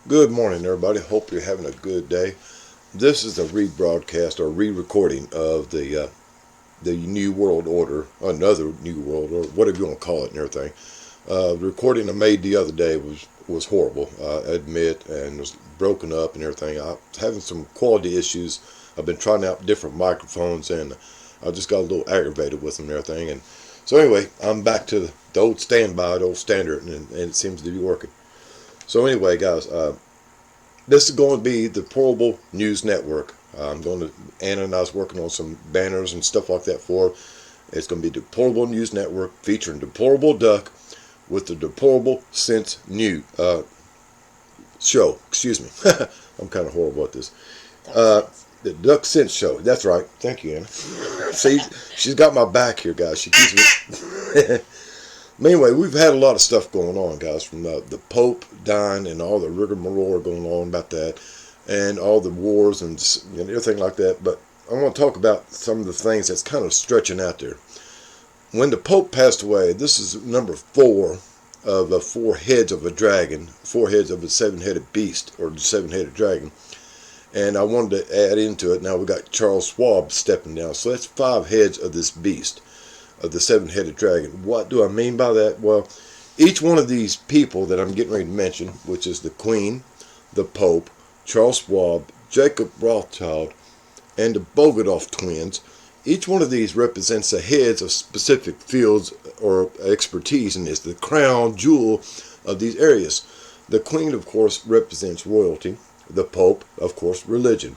Good morning, everybody. Hope you're having a good day. This is a rebroadcast or re-recording of the New World Order, another New World Order, whatever you want to call it, and everything. The recording I made the other day was horrible, I admit, and was broken up and everything. I'm having some quality issues. I've been trying out different microphones, and I just got a little aggravated with them and everything. And so anyway, I'm back to the old standby, the old standard, and it seems to be working. So anyway, guys, this is going to be the Deplorable News Network. Anna and I was working on some banners and stuff like that for. It's going to be Deplorable News Network featuring Deplorable Duck with the Deplorable Sense New show. Excuse me. I'm kind of horrible at this. The Duck Sense Show. That's right. Thank you, Anna. See, she's got my back here, guys. She keeps me. Anyway, we've had a lot of stuff going on, guys, from the Pope dying and all the rigmarole going on about that, and all the wars and everything like that. But I want to talk about some of the things that's kind of stretching out there. When the Pope passed away, this is number 4 of the 4 heads of a dragon, 4 heads of a 7-headed beast, or the 7-headed dragon. And I wanted to add into it, now we got Charles Schwab stepping down. So that's 5 heads of this beast, of the 7-headed dragon. What do I mean by that? Well, each one of these people that I'm getting ready to mention, which is the Queen, the Pope, Charles Schwab, Jacob Rothschild, and the Bogdanoff twins, each one of these represents the heads of specific fields or expertise and is the crown jewel of these areas. The Queen, of course, represents royalty. The Pope, of course, religion.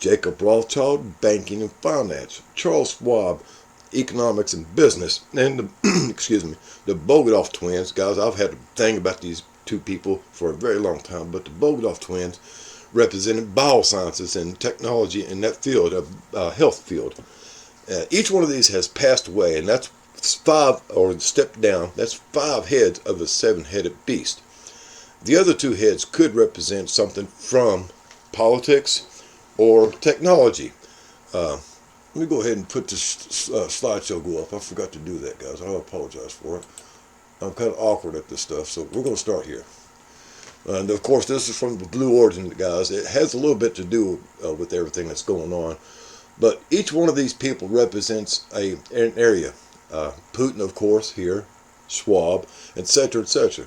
Jacob Rothschild, banking and finance. Charles Schwab, economics and business. And the Bogdanoff twins, guys, I've had a thing about these two people for a very long time, but the Bogdanoff twins represented biosciences and technology in that field of health field. Each one of these has passed away, and that's 5, or stepped down, that's 5 heads of a 7-headed beast. The other 2 heads could represent something from politics or technology. Let me go ahead and put this slideshow go up. I forgot to do that, guys. I apologize for it. I'm kind of awkward at this stuff, so we're going to start here. And of course, this is from the Blue Origin, guys. It has a little bit to do with everything that's going on. But each one of these people represents an area. Putin, of course, here, Schwab, etc., etc.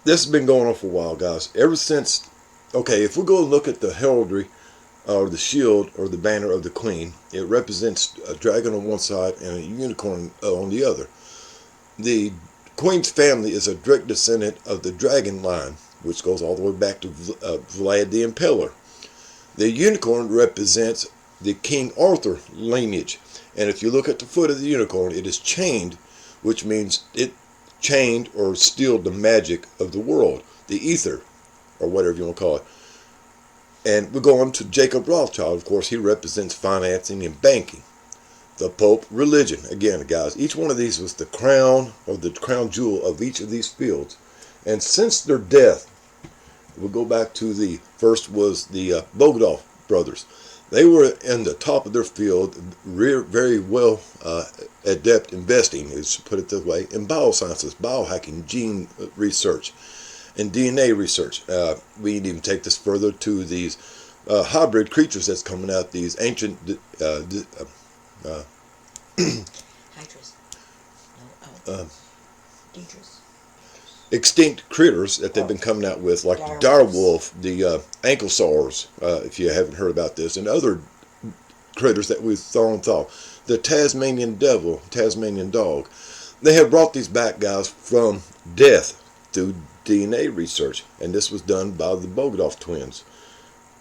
This has been going on for a while, guys. Ever since, okay, if we go look at the heraldry, or the shield, or the banner of the Queen, it represents a dragon on one side and a unicorn on the other. The Queen's family is a direct descendant of the dragon line, which goes all the way back to Vlad the Impaler. The unicorn represents the King Arthur lineage, and if you look at the foot of the unicorn, it is chained, which means it chained or stealed the magic of the world, the ether, or whatever you want to call it. And we go on to Jacob Rothschild. Of course, he represents financing and banking. The Pope, religion. Again, guys, each one of these was the crown, or the crown jewel of each of these fields. And since their death, we'll go back to the first was the Bogdanoff brothers. They were in the top of their field, very well adept investing, to put it this way, in biosciences, biohacking, gene research, and DNA research. We can even take this further to these hybrid creatures that's coming out, these ancient extinct critters that they've been coming out with, like the direwolf, the ankylosaurs, if you haven't heard about this, and other critters that we've thrown the Tasmanian devil, Tasmanian dog. They have brought these back, guys, from death through DNA research, and this was done by the Bogdanoff twins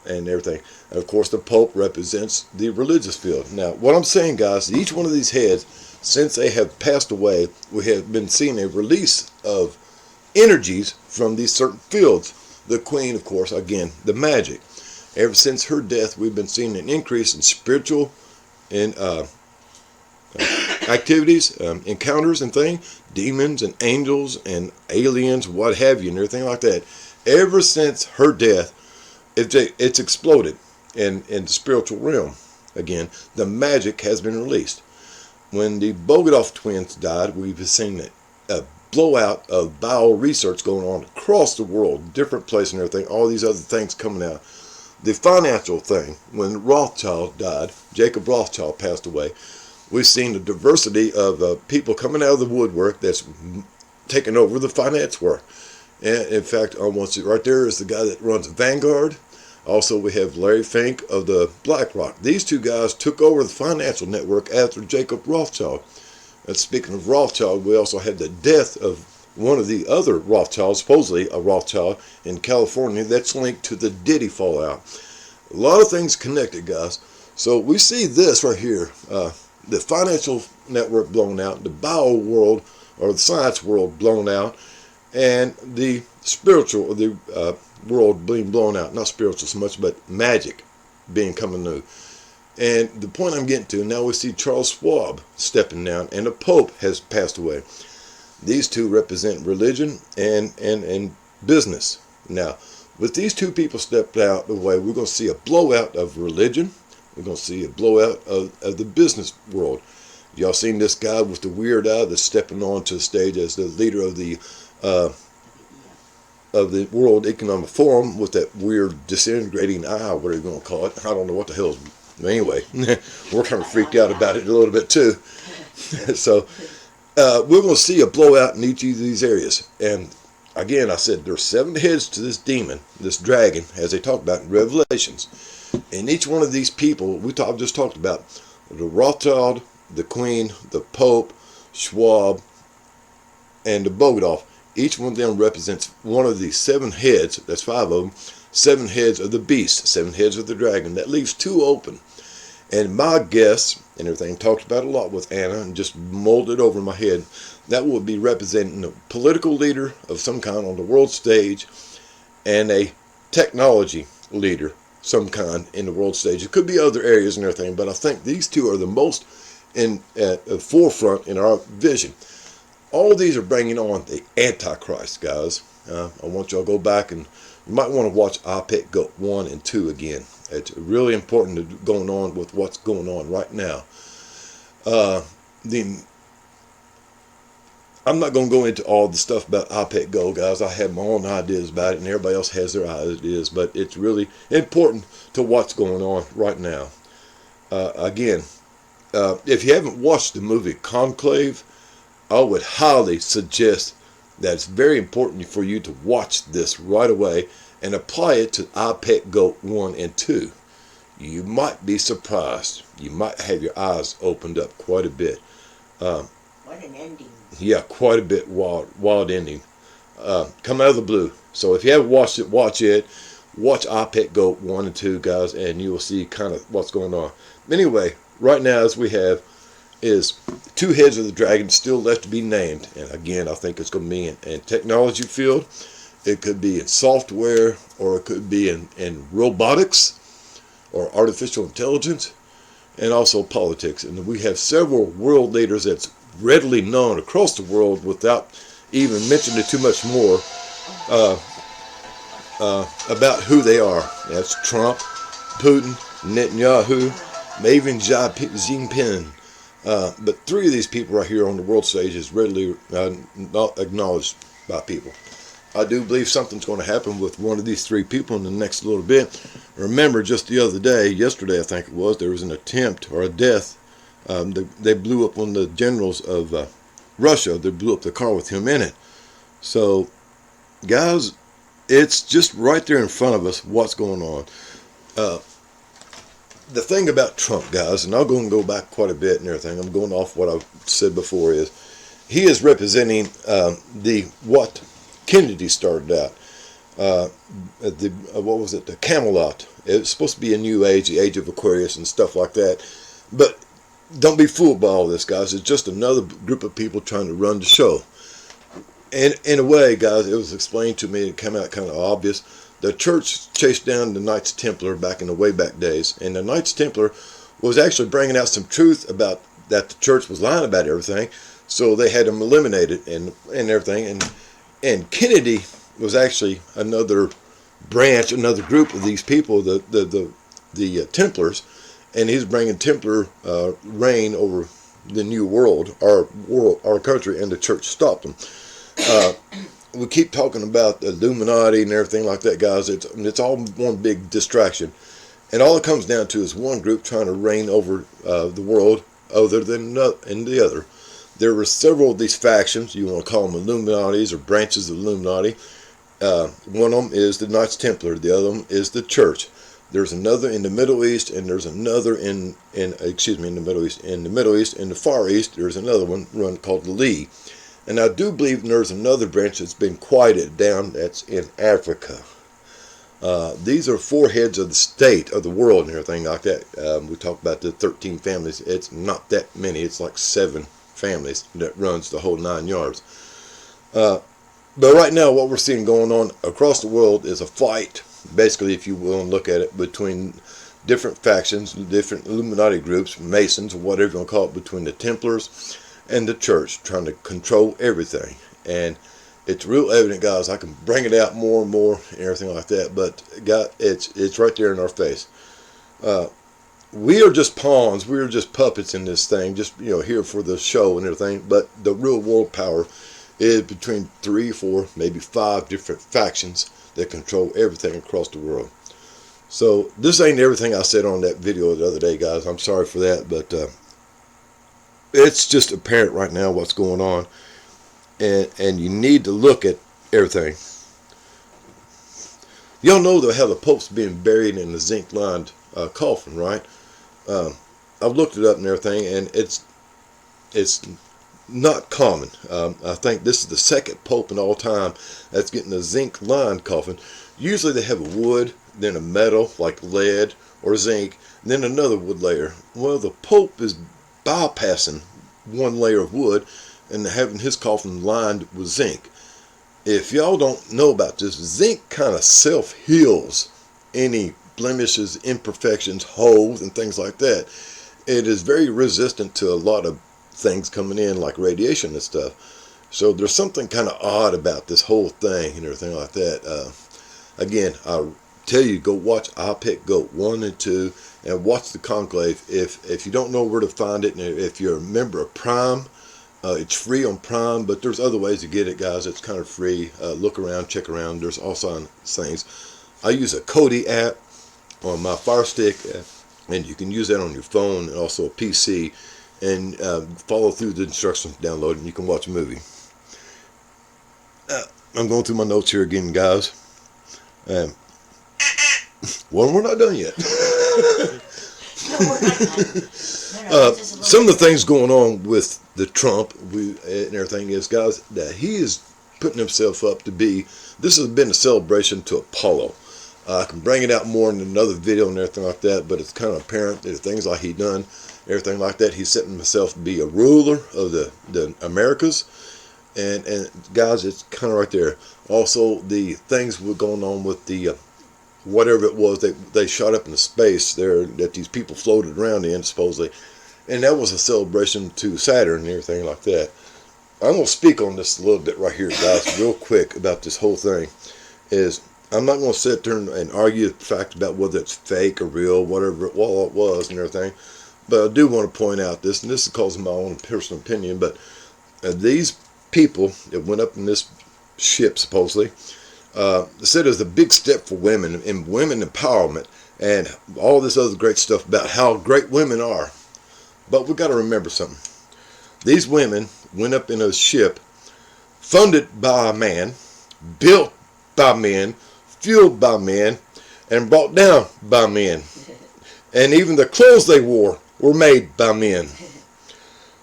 and everything. And of course, the Pope represents the religious field. Now, what I'm saying, guys, each one of these heads, since they have passed away, we have been seeing a release of energies from these certain fields. The Queen, of course, again, the magic. Ever since her death, we've been seeing an increase in spiritual and activities, encounters and things, demons and angels and aliens, what have you, and everything like that. Ever since her death, it's exploded in the spiritual realm. Again, the magic has been released. When the Bogdanoff twins died, we've seen a blowout of bio research going on across the world, different places and everything, all these other things coming out. The financial thing, when Rothschild died, Jacob Rothschild passed away, we've seen the diversity of people coming out of the woodwork that's taking over the finance work. And in fact, almost right there is the guy that runs Vanguard. Also, we have Larry Fink of the BlackRock. These two guys took over the financial network after Jacob Rothschild. And speaking of Rothschild, we also had the death of one of the other Rothschilds, supposedly a Rothschild in California, that's linked to the Diddy fallout. A lot of things connected, guys. So we see this right here, the financial network blown out, the bio world or the science world blown out, and the spiritual, the world being blown out. Not spiritual so much, but magic being coming new. And the point I'm getting to, now we see Charles Schwab stepping down, and the Pope has passed away. These two represent religion and business. Now, with these two people stepped out the way, we're going to see a blowout of religion. We're going to see a blowout of the business world. Y'all seen this guy with the weird eye that's stepping onto the stage as the leader of the World Economic Forum with that weird disintegrating eye, whatever you're going to call it. I don't know what the hell. Anyway, we're kind of freaked out about it a little bit too. So we're going to see a blowout in each of these areas. And again, I said there's 7 heads to this demon, this dragon, as they talk about in Revelations. And each one of these people, I've just talked about, the Rothschild, the Queen, the Pope, Schwab, and the Bogdanoff. Each one of them represents one of these 7 heads, that's 5 of them, 7 heads of the beast, 7 heads of the dragon. That leaves 2 open. And my guess, and everything talked about a lot with Anna and just molded over my head, that would be representing a political leader of some kind on the world stage and a technology leader some kind in the world stage. It could be other areas and everything, but I think these 2 are the most at the forefront in our vision. All of these are bringing on the Antichrist, guys. I want y'all to go back and you might want to watch OPEC Go 1 and 2 again. It's really important to going on with what's going on right now. I'm not going to go into all the stuff about OPEC Go, guys. I have my own ideas about it, and everybody else has their ideas, but it's really important to what's going on right now. Again, if you haven't watched the movie Conclave, I would highly suggest that it's very important for you to watch this right away and apply it to OPEC Go 1 and 2. You might be surprised. You might have your eyes opened up quite a bit. What an ending. Yeah, quite a bit wild ending. Come out of the blue. So if you haven't watched it, watch it. Watch OPEC Go 1 and 2, guys, and you will see kind of what's going on. Anyway, right now as we have is 2 heads of the dragon still left to be named. And again, I think it's going to be in technology field. It could be in software, or it could be in robotics or artificial intelligence, and also politics. And we have several world leaders that's readily known across the world without even mentioning too much more about who they are. That's Trump, Putin, Netanyahu, even Xi Jinping. But 3 of these people right here on the world stage is readily not acknowledged by people. I do believe something's going to happen with one of these 3 people in the next little bit. Remember, just the other day, yesterday I think it was, there was an attempt or a death. They blew up one of the generals of Russia. They blew up the car with him in it. So, guys, it's just right there in front of us what's going on. The thing about Trump, guys, and I'm going to go back quite a bit and everything. I'm going off what I've said before, is he is representing what Kennedy started out. What was it? The Camelot. It's supposed to be a new age, the age of Aquarius and stuff like that. But don't be fooled by all this, guys. It's just another group of people trying to run the show. And in a way, guys, it was explained to me, it came out kind of obvious. The church chased down the Knights Templar back in the way back days. And the Knights Templar was actually bringing out some truth about that the church was lying about everything. So they had them eliminated and everything. And Kennedy was actually another branch, another group of these people, the Templars, and he's bringing Templar reign over the new world, our country, and the church stopped him. We keep talking about the Illuminati and everything like that, guys. It's all one big distraction. And all it comes down to is one group trying to reign over the world other than the other. There were several of these factions. You want to call them Illuminatis or branches of Illuminati. One of them is the Knights Templar. The other one is the Church. There's another in the Middle East, and there's another in the Middle East. In the Middle East, in the Far East, there's another one called the League. And I do believe there's another branch that's been quieted down that's in Africa. These are four heads of the state of the world and everything like that. We talk about the 13 families. It's not that many. It's like 7 families that runs the whole 9 yards. But right now what we're seeing going on across the world is a fight, basically, if you will, and look at it, between different factions, different Illuminati groups, Masons, or whatever you want to call it, between the Templars and the Church, trying to control everything. And it's real evident, guys. I can bring it out more and more and everything like that, but it's right there in our face. We are just pawns. We are just puppets in this thing, just here for the show and everything. But the real world power is between 3, 4, maybe 5 different factions that control everything across the world. So this ain't everything I said on that video the other day, guys. I'm sorry for that, but it's just apparent right now what's going on, and you need to look at everything. Y'all know how the Pope's being buried in a zinc-lined coffin, right? I've looked it up and everything, and it's not common. I think this is the second Pope in all time that's getting a zinc-lined coffin. Usually they have a wood, then a metal like lead or zinc, and then another wood layer. Well, the Pope is bypassing one layer of wood and having his coffin lined with zinc. If y'all don't know about this, zinc kind of self-heals any blemishes, imperfections, holes, and things like that. It is very resistant to a lot of things coming in, like radiation and stuff. So there's something kind of odd about this whole thing and everything like that. Again, I'll tell you, go watch I Pick Goat 1 and 2 and watch the Conclave. If you don't know where to find it, and if you're a member of Prime, it's free on Prime, but there's other ways to get it, guys. It's kind of free. Look around, check around. There's all kinds of things. I use a Kodi app on my Fire Stick, and you can use that on your phone and also a PC, and follow through the instructions, download it, and you can watch a movie. I'm going through my notes here again, guys. Well, we're not done yet. No, we're not done. No, Some of the things going on with the Trump and everything is, guys, that he is putting himself up to be, this has been a celebration to Apollo. I can bring it out more in another video and everything like that, but it's kind of apparent that things like he done, everything like that, he's setting himself to be a ruler of the Americas. And guys, it's kind of right there. Also, the things were going on with the whatever it was they shot up into space there that these people floated around in, supposedly, and that was a celebration to Saturn and everything like that. I'm going to speak on this a little bit right here, guys, real quick about this whole thing. I'm not going to sit there and argue the fact about whether it's fake or real, whatever it was and everything, but I do want to point out this, and this is because of my own personal opinion, but these people that went up in this ship, supposedly, said it was a big step for women and women empowerment and all this other great stuff about how great women are. But we've got to remember something. These women went up in a ship funded by a man, built by men, fueled by men, and brought down by men. And even the clothes they wore were made by men.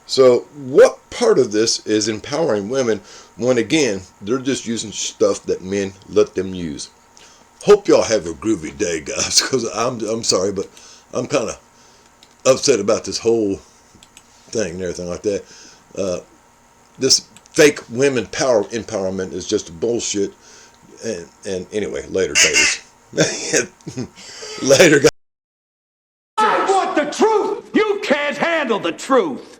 So what part of this is empowering women when, again, they're just using stuff that men let them use? Hope y'all have a groovy day, guys, because I'm sorry, but I'm kind of upset about this whole thing and everything like that. This fake women power empowerment is just bullshit. And anyway, later, taters. Later, guys. I want the truth! You can't handle the truth!